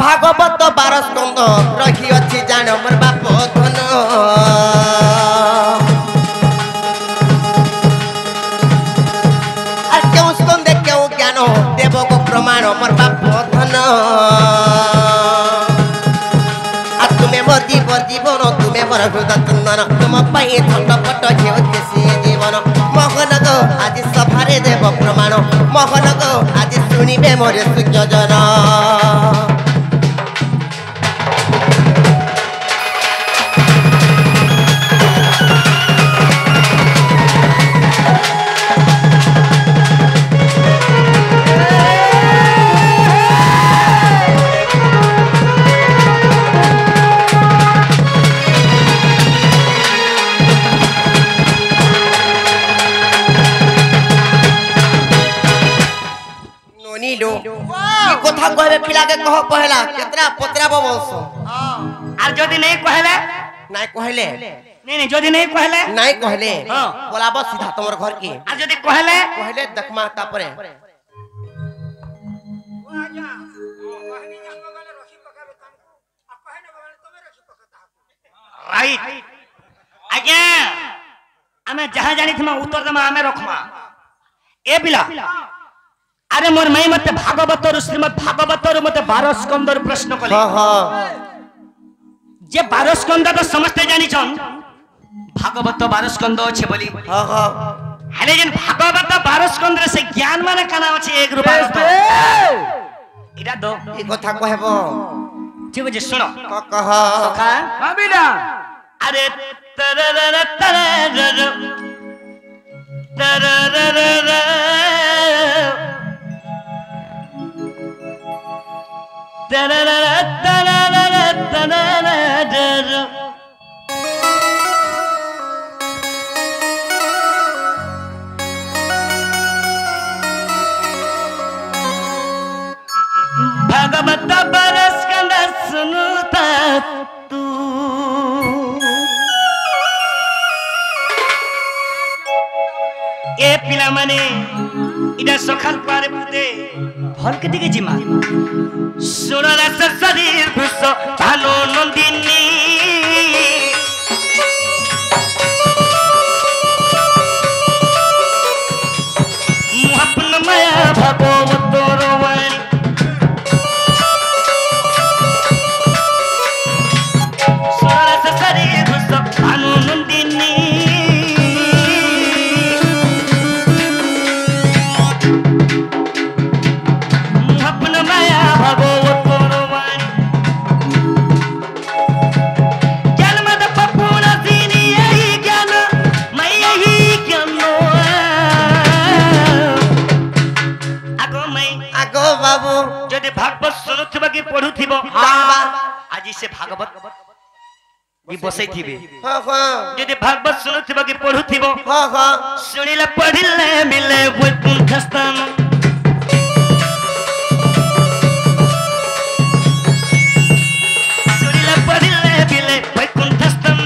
भागवत 12 स्कंद रही अच्छी जान मोर बाप धन আর কেউ স্কন্দে কেউ জ্ঞান দেব গো প্রমাণ মোর বাপ ধন আর তুমি মোর জীবন তুমি মোর হৃদয় চন্দন তুম পাই ছটপট হেউছে সে জীবন মোহন গো আজি সভারে দেব প্রমাণ মোহন গো আজি শুনিবে মোর সুযোজন কথা কইবে পিলাকে কহ পহলা কেতরা পত্রাব বলছ আর যদি নাই কহলে নাই কইলে नहीं যদি নাই কহলে নাই কইলে বলাব সিধা তোমার ঘর কি আর যদি কহলে কইলে দেখমা তারপরে राइट आज्ञा आमे जहां जानी थमा उत्तर दमा आमे रखमा ए बिला अरे मोर मई मते भागवत और श्रीमद् भागवत और मते 12 स्कंदर प्रश्न कले हां हां जे 12 स्कंद तो समस्त जानी छन भागवत 12 स्कंद अछि बोली हां हां हले जन भागवत 12 स्कंद से ज्ञान माने काना अछि एक रूपा इरा दो ई কথা কহबो ठीक है सुनो कह सखा हां बिना अरे तररर तररर तररर भगवत 12 स्कंद सुनता तू ए पिला माने इडा सखाल पारे पुते भल के दिके जिमा सोनार शरीर घुस भालो नंदिनी मुहपन माया भगवत रोवाणी सोनार शरीर घुस भालो नंदिनी आज से भागवत बसई थी भागवत शुणुब कि पढ़ुब शुणिले पढ़िले मिले वैकुंठ स्थान शुणिले पढ़िले मिले वैकुंठ स्थान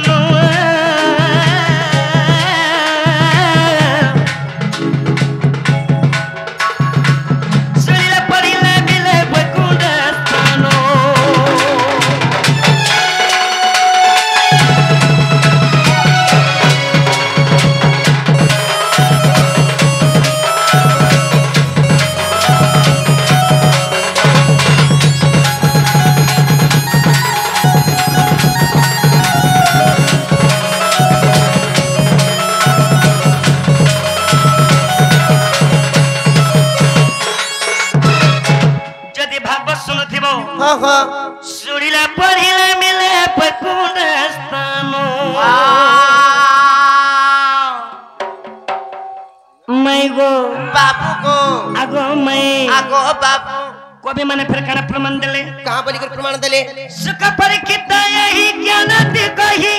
सुड़िला पढ़िले मिले वैकुंठ स्थान मैं गो बाबू को आगो मैं आगो बाबू कभी माने फिर काना प्रमाण देले कहां बोली कर प्रमाण देले सुख परीक्षित यही ज्ञान ती कही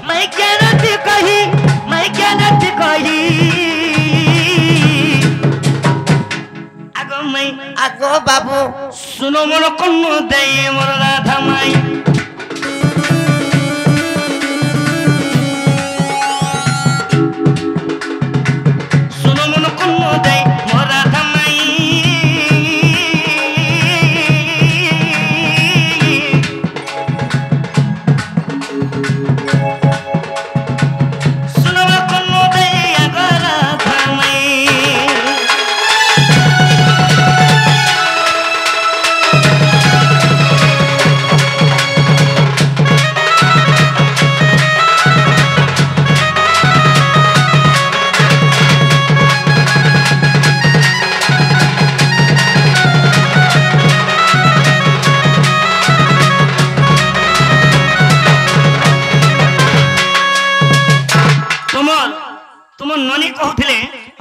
मैं ज्ञान ती कही मैं ज्ञान ती कही आगो मैं आगो बाबू सुनो मोर कन्नु दे मोर राधा माई सुनो मोर कन्नु दे मोर राधा माई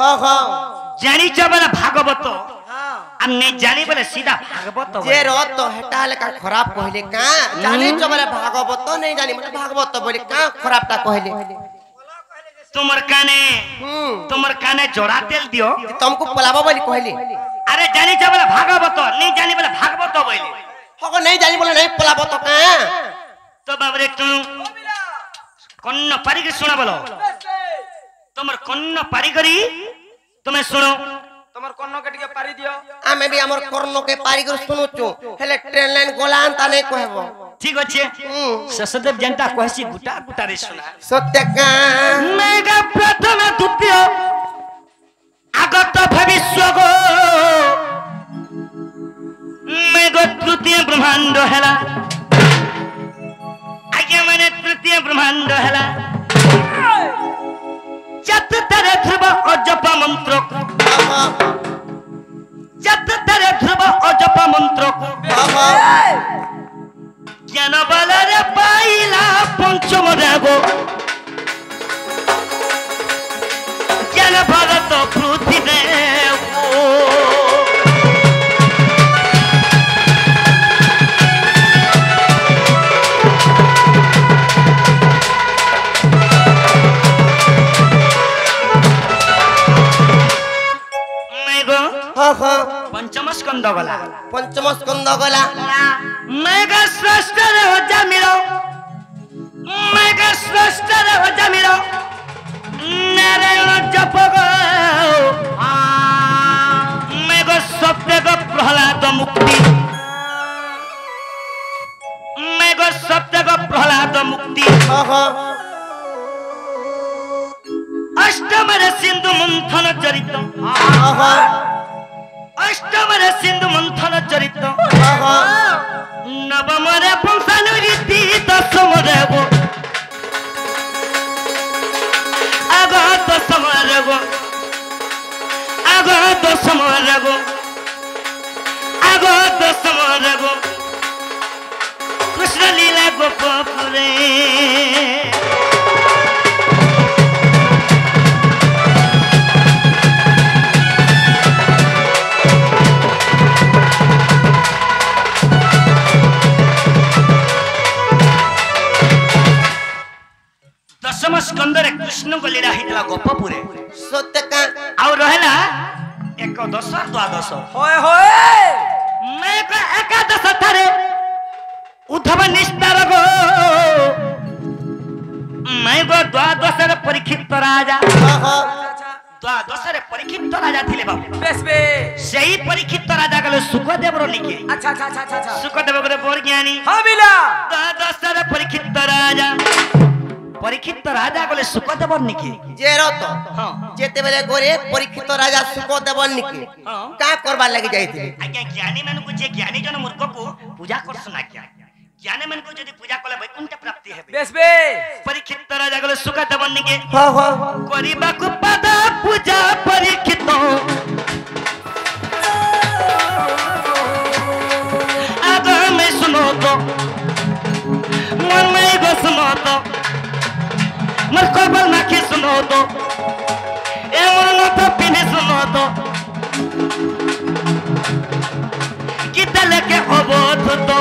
हाँ हाँ जानी च बोले भागवत हम नहीं जानी बोले सीधा भागवत जे रो तो हेटा लेका खराब कहले का जानी च बोले भागवत नहीं जानी बोले भागवत बोले का खराब ता कहले तुमर काने जोड़ा तेल दियो तुमको पलाबो बोली कहले अरे जानी च बोले भागवत नहीं जानी बोले भागवत बोले हको नहीं जानी बोले नहीं पलाबो तो का तो बाबरे तू कन्न पारी के सुना बोलो तुमर कन्न पारी करी तुम्हें सुनो तमर कन्न के टिके पारी दियो आमे भी हमर कर्ण के पारी कर सुनुचु हेले ट्रेन लाइन गोलान ता नहीं कहबो ठीक अच्छे ससदेव जनता कहसी गुटा गुटा रे सुना सत्य का मेगा प्रथम द्वितीय आगत भविष्य गो मेगा तृतीय ब्रह्मांड हैला आगे माने तृतीय ब्रह्मांड हैला चतुर्थ ध्रुव अजप मंत्र चतुर्थ ध्रुव अजप मंत्र ज्ञान बलरे पाइला पंचम देव ज्ञान भरत पृथ्वी देव पंचम स्कंद गला मेगा श्रेष्ठ रे हो जा मिलो मेगा श्रेष्ठ रे हो जा मिलो नारायण जप गो मेगा सत्य गो प्रहलाद मुक्ति मेगा सत्य गो प्रहलाद मुक्ति अष्टम रे सिंधु मंथन चरित अष्टम रे सिंधु मंथन चरित नवम रे पंचानुरीति दशम रे गो आगो दशम रे गो आगो दशम रे गो आगो दशम रे गो कृष्ण लीला गोपपुरे दशम स्कंद रे कृष्ण को लीला हितला गोपपुरे सत्य का आउ रहला एकादश द्वादश होय होय मैं को एकादश थारे उद्धव निस्तार गो मैं को द्वादश रे परीक्षित राजा द्वादश रे परीक्षित राजा थिले बाबू बेस बे सही परीक्षित राजा गले सुखदेव रो लिखे अच्छा अच्छा अच्छा अच्छा सुखदेव गले बोर ज्ञानी हां बिला द्वादश रे परीक्षित राजा परीक्षित राजा गले सुखदेव निके जेरो तो हां जेते बेले गोरे परीक्षित राजा सुखदेव निके का करबा लागि जाईथि आज्ञा ज्ञानी मन को जे ज्ञानी जन मूर्ख को पूजा कर सुना क्या ज्ञानी मन को यदि पूजा कले वैकुंठ प्राप्ति हेबे बेस बे परीक्षित राजा गले सुखदेव निके हां हां करिबा को पद पूजा परीक्षित आगो में सुनो तो मन में गो सुनो तो मर कोबल नाखी सुनो तो ए मन तो पिने सुनो तो कितल के अबोध तो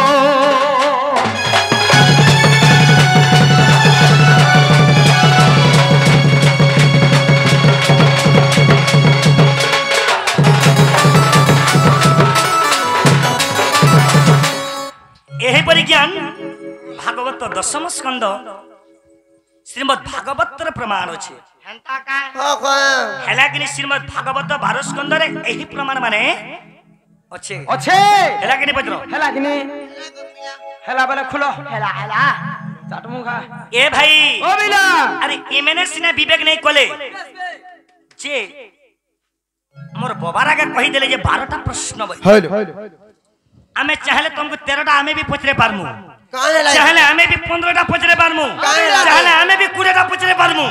यही परिज्ञान भागवत दशम स्कंद श्रीमद् भागवत प्रमाण अछि हेंता का हेला कि श्रीमद् भागवत 12 स्कंद रे एही प्रमाण माने अछि हेला कि पजरो हेला कि हेला बले खुलो हेला हेला चाटमुखा ए भाई ओ बिला अरे एमने सिना विवेक नहीं कोले जे मोर बबारा के कहि देले जे 12टा प्रश्न बई हमें चाहले तुमको 13टा हमें भी पूछरे पारमु चाहले हमें भी 15टा पूछरे पारमु चाहले हमें भी 20टा पूछरे पारमु